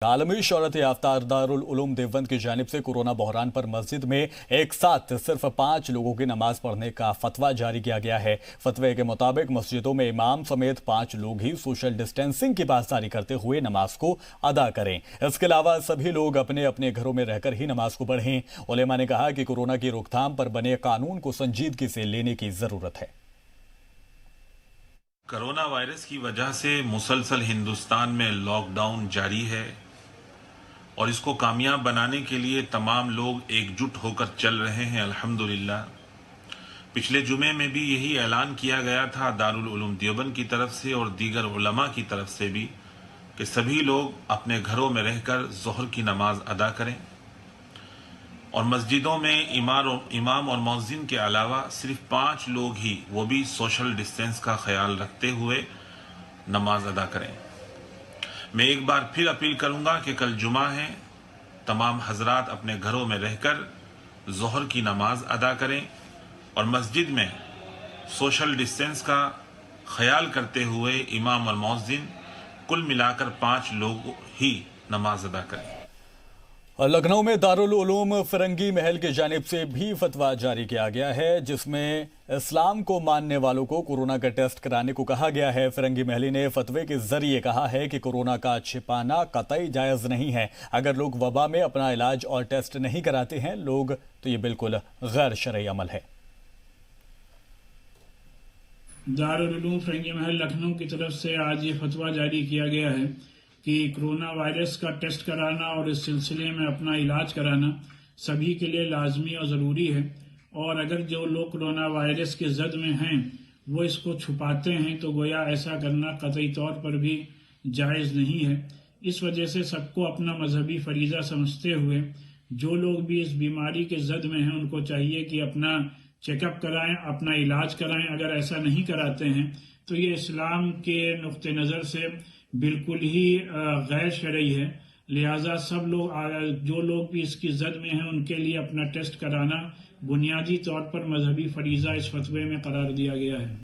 عالمی شہرت یافتہ دارال علوم دیوبند کی جانب سے کورونا بحران پر مسجد میں ایک ساتھ صرف 5 لوگوں کی نماز پڑھنے کا فتویٰ جاری کیا گیا ہے۔ فتوے کے مطابق مسجدوں میں امام سمیت 5 لوگ ہی سوشل ڈسٹینسنگ کی پاسداری کرتے ہوئے نماز کو ادا کریں۔ اس کے علاوہ سبھی لوگ اپنے اپنے گھروں میں رہ کر ہی نماز کو پڑھیں۔ علماء نے کہا کہ کورونا کی روک تھام پر بنے قانون کو سنجیدگی سے لینے کی ضرورت ہے۔ کرونا وائرس کی وجہ سے مسلسل ہندوستان میں لاک ڈاؤن جاری ہے اور اس کو کامیاب بنانے کے لیے تمام لوگ ایک جٹ ہو کر چل رہے ہیں الحمدللہ۔ پچھلے جمعے میں بھی یہی اعلان کیا گیا تھا دارالعلوم دیوبند کی طرف سے اور دیگر علماء کی طرف سے بھی کہ سبھی لوگ اپنے گھروں میں رہ کر ظہر کی نماز ادا کریں اور مسجدوں میں امام اور مؤذن کے علاوہ صرف 5 لوگ ہی، وہ بھی سوشل ڈسٹینس کا خیال رکھتے ہوئے نماز ادا کریں۔ میں ایک بار پھر اپیل کروں گا کہ کل جمعہ ہے، تمام حضرات اپنے گھروں میں رہ کر ظہر کی نماز ادا کریں اور مسجد میں سوشل ڈسٹینس کا خیال کرتے ہوئے امام اور مؤذن کل ملا کر 5 لوگ ہی نماز ادا کریں۔ لکھنؤ میں دارالعلوم فرنگی محل کی جانب سے بھی فتویٰ جاری کیا گیا ہے، جس میں اسلام کو ماننے والوں کو کورونا کا ٹیسٹ کرانے کو کہا گیا ہے۔ فرنگی محلی نے فتوے کے ذریعے کہا ہے کہ کورونا کا چھپانا قطعی جائز نہیں ہے۔ اگر لوگ وبا میں اپنا علاج اور ٹیسٹ نہیں کراتے ہیں تو یہ بالکل غیر شرعی عمل ہے۔ دارالعلوم فرنگی محل لکھنؤ کی طرف سے آج یہ فتویٰ جاری کیا گیا ہے کہ کرونا وائرس کا ٹیسٹ کرانا اور اس سلسلے میں اپنا علاج کرانا سبھی کے لیے لازمی اور ضروری ہے، اور اگر جو لوگ کرونا وائرس کے زد میں ہیں وہ اس کو چھپاتے ہیں تو گویا ایسا کرنا قطعی طور پر بھی جائز نہیں ہے۔ اس وجہ سے سب کو اپنا مذہبی فریضہ سمجھتے ہوئے جو لوگ بھی اس بیماری کے زد میں ہیں ان کو چاہیے کہ اپنا چیک اپ کرائیں، اپنا علاج کرائیں۔ اگر ایسا نہیں کراتے ہیں تو یہ اسلام کے نقطہ نظر سے بالکل ہی غیر شرعی ہے، لہٰذا سب لوگ جو لوگ بھی اس کی زد میں ہیں ان کے لیے اپنا ٹیسٹ کرانا بنیادی طور پر مذہبی فریضہ اس فتوے میں قرار دیا گیا ہے۔